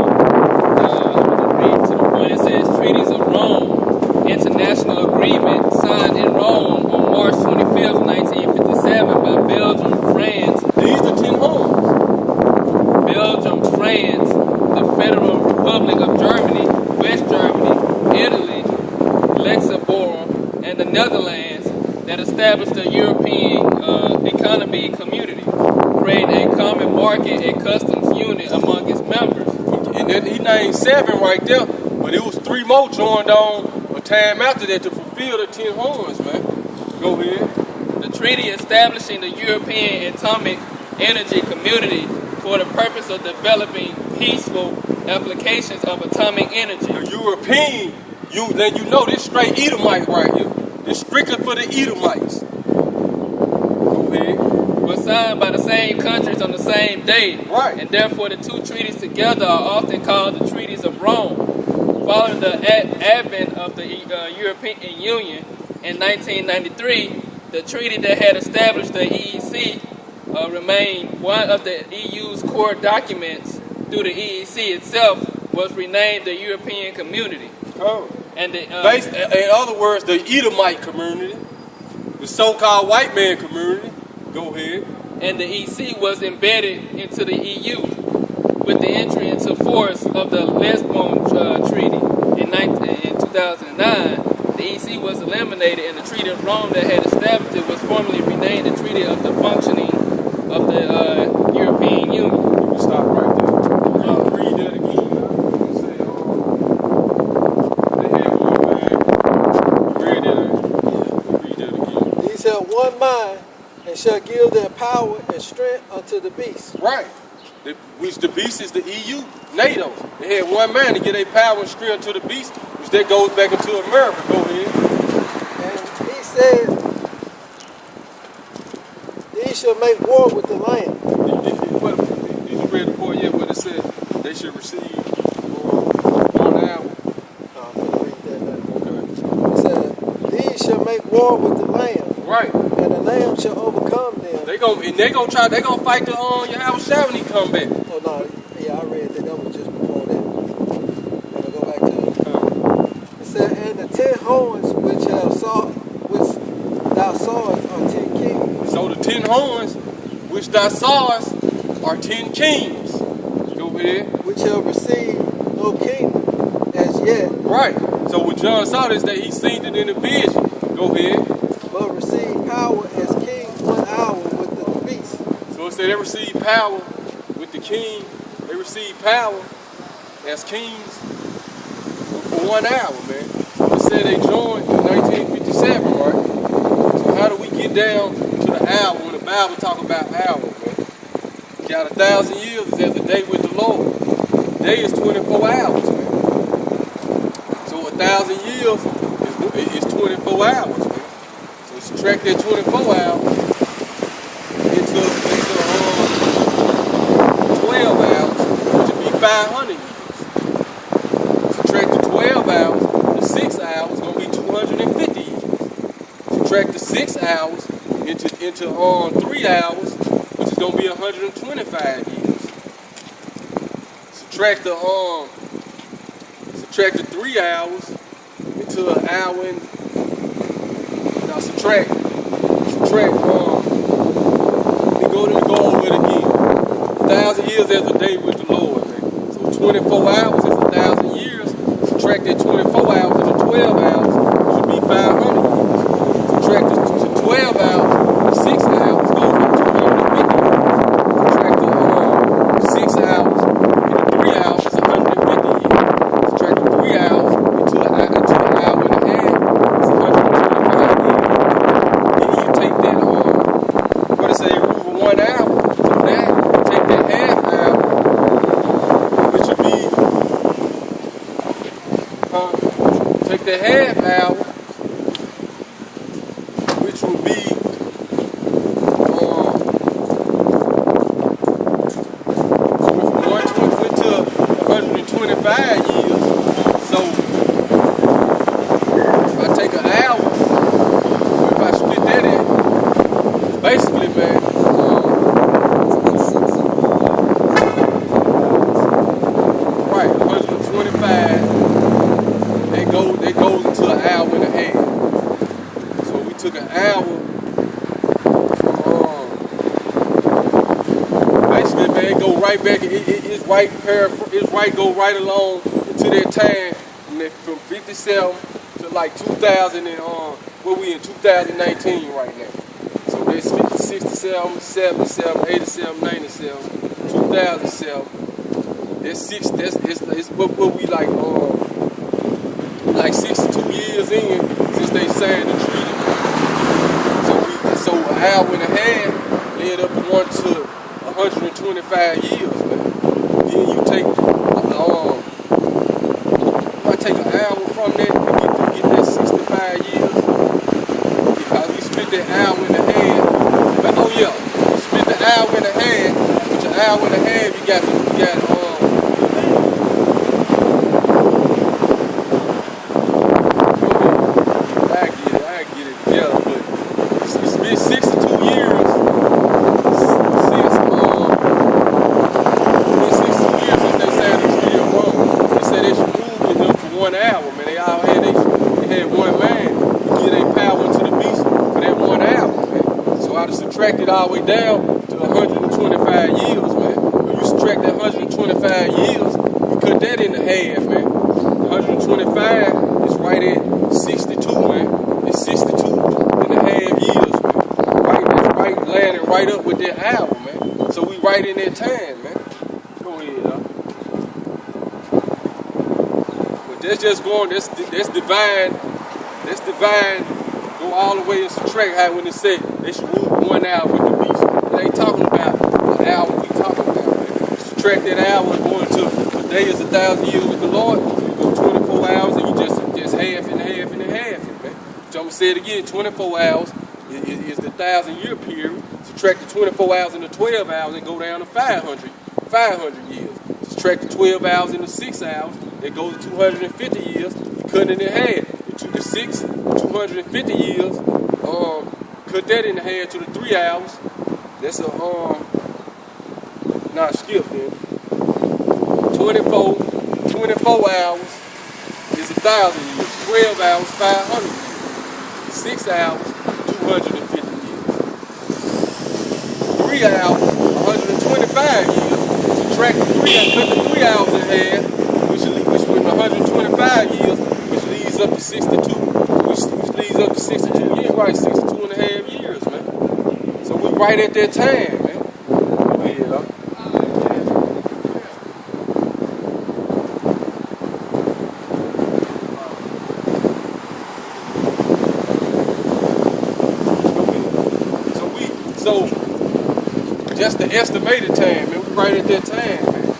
Read to the point. It says Treaties of Rome, international agreement signed in Rome on March 25th, 1957 by Belgium, France. These are 10 homes. Belgium, France, the Federal Republic of Germany, West Germany, Italy, Luxembourg, and the Netherlands that established the European economy community, create a common market and customs unit among its members. And then he named 7 right there, but it was 3 more joined on a time after that to fulfill the 10 horns, man. Go ahead. The treaty establishing the European Atomic Energy Community for the purpose of developing peaceful applications of atomic energy. The European, you know this straight Edomite right here. It's strictly for the Edomites. Go ahead. Was signed by the same countries on the same day. Right. And therefore the two treaties together are often called the Treaties of Rome. Following the advent of the European Union in 1993, the treaty that had established the EEC remained one of the EU's core documents. Through the EEC itself was renamed the European Community. Oh. And in other words, the Edomite community, the so-called white man community. Go ahead. And the EC was embedded into the EU with the entry into force of the Lisbon Treaty in 2009. The EC was eliminated, and the Treaty of Rome that had established it was formally renamed the Treaty of the Functioning of the European Union. You can stop right there. Read that again. They had one mind. Read that again. These have one mind, and shall give their power and strength unto the beast. Right. Which the beast is the EU, NATO. They had one man to get their power and strength to the beast, which that goes back into America. Go ahead. And he said, these shall make war with the Lamb. Did you read the part yet where it said they should receive 1 hour? shall make war with the Lamb, Right. and the Lamb shall overcome them. They gonna fight the Yahweh Shai when he come back. Oh no, yeah, I read that. That was just before that. Gotta go back to it. It said, and the 10 horns which thou sawest are 10 kings. So the 10 horns which thou sawest are 10 kings. Go ahead. Which shall receive no kingdom as yet, Right. So when John saw this, that he seen it in a vision. Go ahead. but receive power as kings 1 hour with the beast. So it said they receive power with the king. They receive power as kings for 1 hour, man. So it said they joined in 1957, right? So how do we get down to the hour when the Bible talk about hour, man? Got 1,000 years is as a day with the Lord. A day is 24 hours, man. So 1,000 years is 24 hours, man. So subtract that 24 hours into 12 hours, which would be 500 years. Subtract the 12 hours, the 6 hours is gonna be 250 years. Subtract the 6 hours into 3 hours, which is gonna be 125 years. Subtract the 3 hours into an hour and now subtract. Let me go over it again. 1,000 years as a day with the Lord, man. So 24 hours is 1,000 years. Subtract that 24 hours into 12 hours, which would be 500 years. Subtract the 12 hours, the 6 hours goes to 250 years. Subtract the 6 hours into 3 hours is 150 years. Subtract the 3 hours into an hour and a half is 125 years. Then you take that what it say, rule for 1 hour. So that take that half hour, which would be take that half hour, which would be went to 125 years. So if I take an hour, if I split that in, basically, man, right, 125, that goes into an hour and a half. So we took an hour basically, man, it go right back, go right along into that time from 57 to like 2000 and where we in 2019 right now. So that's 67, 77, 87, 97, 2007. That's it's what we like 62 years in since they signed the treaty. So an hour and a half led up to 125 years, man. Then you take I take an hour from that to get that 65 years. Because we split that hour and a half. But split the hour and a half. With your hour and a half, you got I get it together, but it's been 62 years since they signed the Treaty of Rome. They said they should move with them for 1 hour, man. They all had one man to get their power into the beast for that 1 hour, man. So I just subtracted all the way down to 125 years, man. When you subtract that 125 years, you cut that into half, man. 125 is right at 62, man. It's 62 and a half years, man. That's right, landing right up with that hour, man. So we right in that time, man. Go ahead, But that's just going, that's divine. That's divine. Go all the way and subtract how when it say they should rule 1 hour with the beast. It ain't talking about the hour we talking about, man. Subtract that hour and go into a day is 1,000 years with the Lord. You go 24 hours and you just half and half and half it, man. So I'm gonna say it again, 24 hours is the 1,000-year period. Subtract the 24 hours into 12 hours and go down to 500 years. Subtract the 12 hours into 6 hours, it goes to 250 years. You cut it in half. You took the 6, 250 250 years. Cut that in half to the 3 hours. That's a skip then. 24 hours is 1,000 years. 12 hours, 500 years. 6 hours, 250 years. 3 hours, 125 years. Subtract the 3 and cut the 3 hours in half, which with 125 years, which leads up to 62. Which leads up to 62 years, right? 62 and a half years, man. So we right at that time, man. Yeah. So just the estimated time, man. We right at that time, man.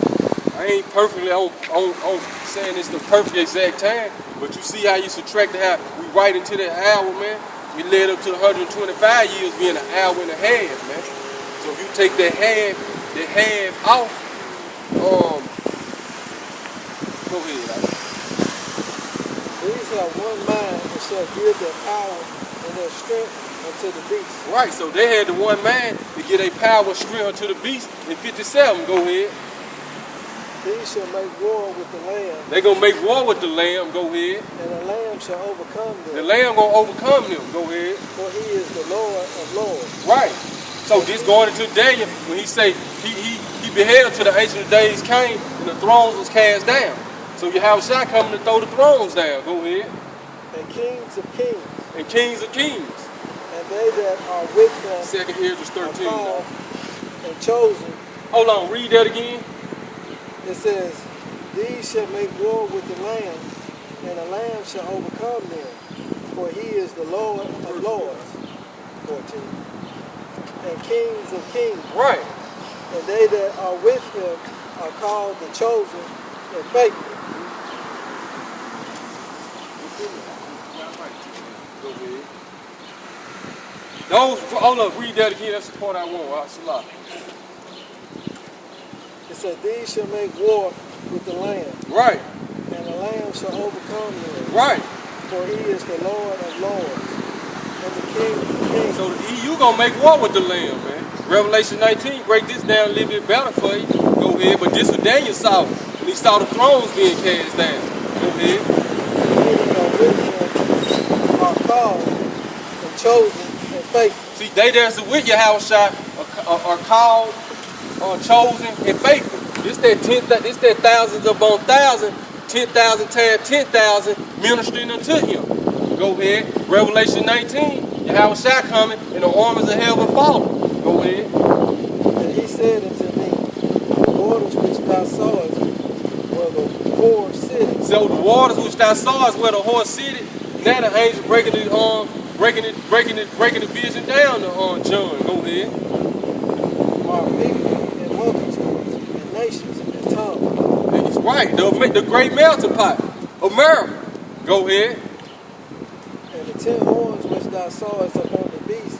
I ain't perfectly on saying it's the perfect exact time, but you see how you subtract the half. We right into that hour, man. We led up to 125 years being an hour and a half, man. So if you take that half off, go ahead. These have one mind and shall give their power and their strength unto the beast. Right, so they had the one man to get a power and strength unto the beast in 57. Go ahead. These shall make war with the Lamb. They gonna make war with the Lamb. Go ahead. And the Lamb shall overcome them. The Lamb gonna overcome them. Go ahead. For he is the Lord of lords. Right. So this going into Daniel when he say he beheld till the Ancient of Days came and the thrones was cast down. So Yahushua coming to throw the thrones down. Go ahead. And kings of kings. And kings of kings. And they that are with them. 2nd Esdras 13. Are called and chosen. Hold on. Read that again. It says, these shall make war with the Lamb, and the Lamb shall overcome them, for he is the Lord of lords. 14. And kings of kings. Right. And they that are with him are called the chosen and faithful. Go ahead. Those, hold up, read that again. That's the part I want. Salah. It said, these shall make war with the Lamb. Right. And the Lamb shall overcome them. Right. For he is the Lord of lords. And the King of kings. So the EU gonna make war with the Lamb, man. Revelation 19, break this down a little bit better for you. Go ahead. But this what Daniel saw. When he saw the thrones being cast down. Go ahead. Are called and chosen and faithful. See, they that's with Yahushua are called, chosen, and faithful. This that thousands upon thousands, 10,000 times 10,000 ministering unto him. Go ahead. Revelation 19, Yahushua coming, and the armies of heaven falling. Go ahead. And he said unto me, the waters which thou sawest were the whore city. So the waters which thou sawest were the whore city. Now the angel breaking the vision down to John. Go ahead. Are people and multitudes and nations and tongues. It's right. The great melting pot. America. Go ahead. And the 10 horns which thou sawest upon the beast,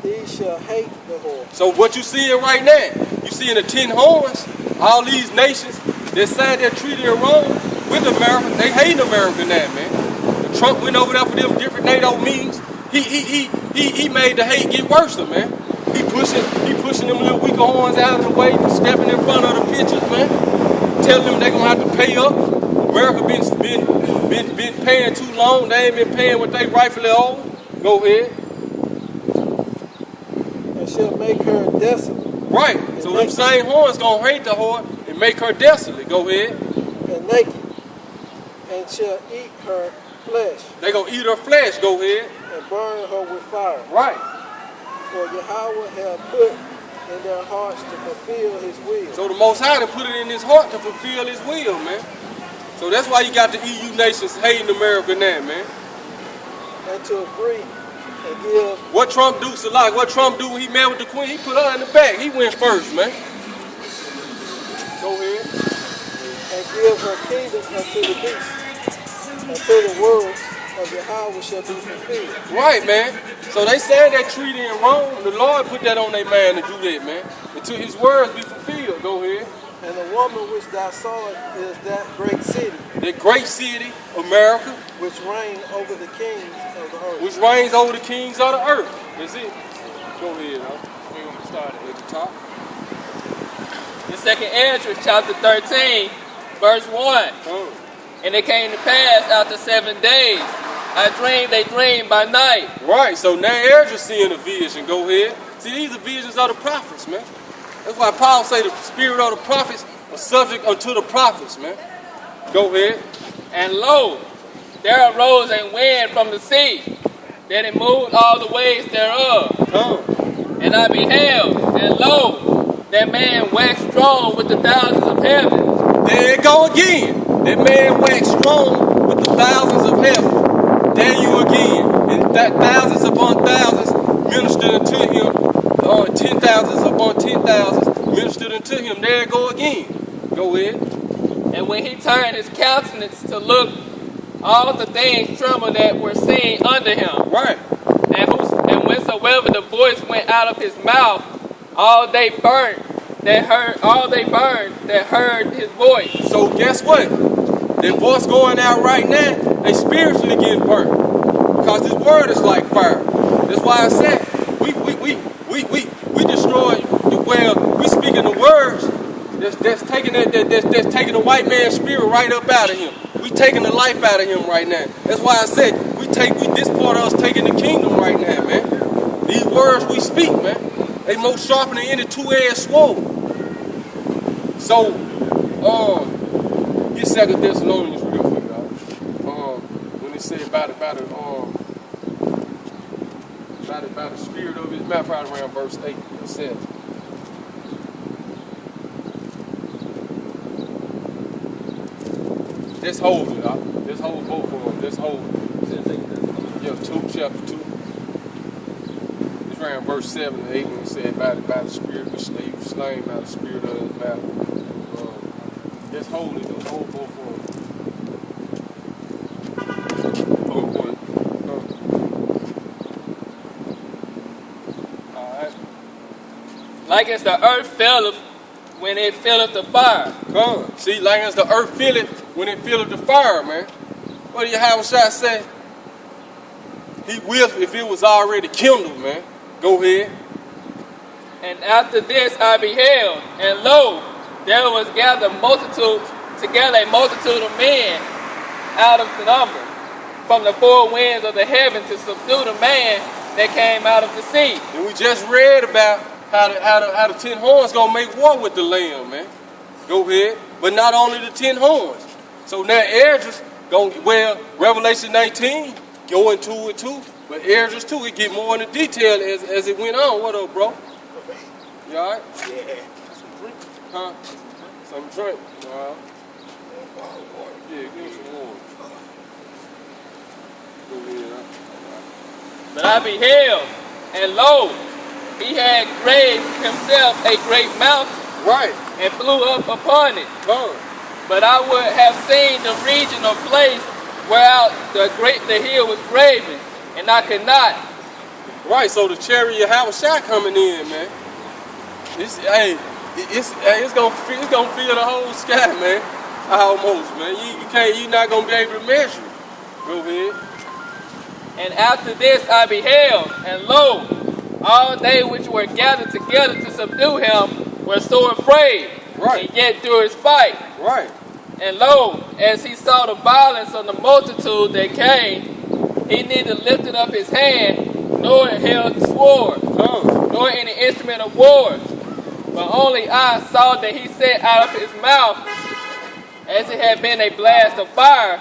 these shall hate the whore. So what you seeing right now, you seeing the 10 horns, all these nations that signed their treaty in Rome with America, they hate America now, man. Trump went over there for them different NATO meetings. He made the hate get worse, man. He pushing them little weaker horns out of the way, stepping in front of the pictures, man. Telling them they gonna have to pay up. America been paying too long. They ain't been paying what they rightfully owe. Go ahead. And shall make her desolate. Right. So them same horns gonna hate the whore and make her desolate. Go ahead. And naked. And shall eat her flesh. They gonna eat her flesh. Go ahead. And burn her with fire. Right. For Yahweh hath put in their hearts to fulfill his will. So the Most High put it in his heart to fulfill his will, man. So that's why you got the EU nations hating America now, man. And to agree and give. What Trump do, Salah? What Trump do when he met with the Queen? He put her in the back. He went first, man. Go ahead. And give her kingdom unto the beast, until the words of Yahweh shall be fulfilled. Right, man. So they signed that treaty in Rome. The Lord put that on their mind to do that, man. Until his words be fulfilled. Go ahead. And the woman which thou sawest is that great city, That great city, America, which reigned over the kings of the earth. which reigns over the kings of the earth. That's it. Go ahead, huh? We're going to start it. At the top. In 2nd Ezra, chapter 13, verse 1. Come. And it came to pass after 7 days, I dreamed a dream by night. Right, so now Ezra's seeing a vision. Go ahead. See, these are visions of the prophets, man. That's why Paul say the spirit of the prophets are subject unto the prophets, man. Go ahead. And lo, there arose a wind from the sea, that it moved all the ways thereof. Come. And I beheld, and lo, that man waxed strong with the thousands of heaven. There it go again. That man waxed strong with the thousands of heaven. There you again. And that thousands upon thousands ministered unto him. 10,000s upon 10,000s ministered unto him. There it go again. Go ahead. And when he turned his countenance to look, all the things trembled that were seen under him. Right. And whensoever the voice went out of his mouth, all they burned that heard his voice. So guess what? That voice going out right now, they spiritually getting burnt. Because this word is like fire. That's why I said we destroy we speaking the words that's taking that's taking the white man's spirit right up out of him. We taking the life out of him right now. That's why I said this part of us taking the kingdom right now, man. These words we speak, man, they more sharper than any two-edged sword. So, get 2 Thessalonians real quick, y'all. When it said about the spirit of his mouth, right around verse 8 and 7. Just hold it, y'all. Just hold both of them. Just hold it. Yeah, chapter 2. It's around verse 7 and 8 when it said by the spirit which he was slain by the spirit of his mouth. Just hold it, though. Hold both of them. Hold one. Alright. Like as the earth filleth when it filleth the fire. Come. See, like as the earth filleth when it filleth the fire, man. What did Yahweh Shai say? He will if it was already kindled, man. Go ahead. And after this I beheld, and lo, there was gathered a multitude of men out of the number, from the four winds of the heaven to subdue the man that came out of the sea. And we just read about how the 10 horns gonna make war with the Lamb, man. Go ahead. But not only the 10 horns. So now Esdras Revelation 19 go into it too. But Esdras too, it get more into detail as it went on. What up, bro? You alright? Yeah. Huh? Some drink. Alright. Yeah, give me some water. Go ahead, huh? But I beheld, and lo, he had raised himself a great mountain, Right. and flew up upon it. Come. But I would have seen the region or place whereout the hill was graven, and I could not. Right, so the chariot of Yahweh Shai coming in, man. It's gonna fill the whole sky, man. Almost, man. You're not gonna be able to measure it. Go ahead. And after this I beheld, and lo, all they which were gathered together to subdue him were so afraid, Right. and yet durst fight. Right. And lo, as he saw the violence of the multitude that came, he neither lifted up his hand, nor held sword, Come. nor any instrument of war. But only I saw that he set out of his mouth, as it had been a blast of fire,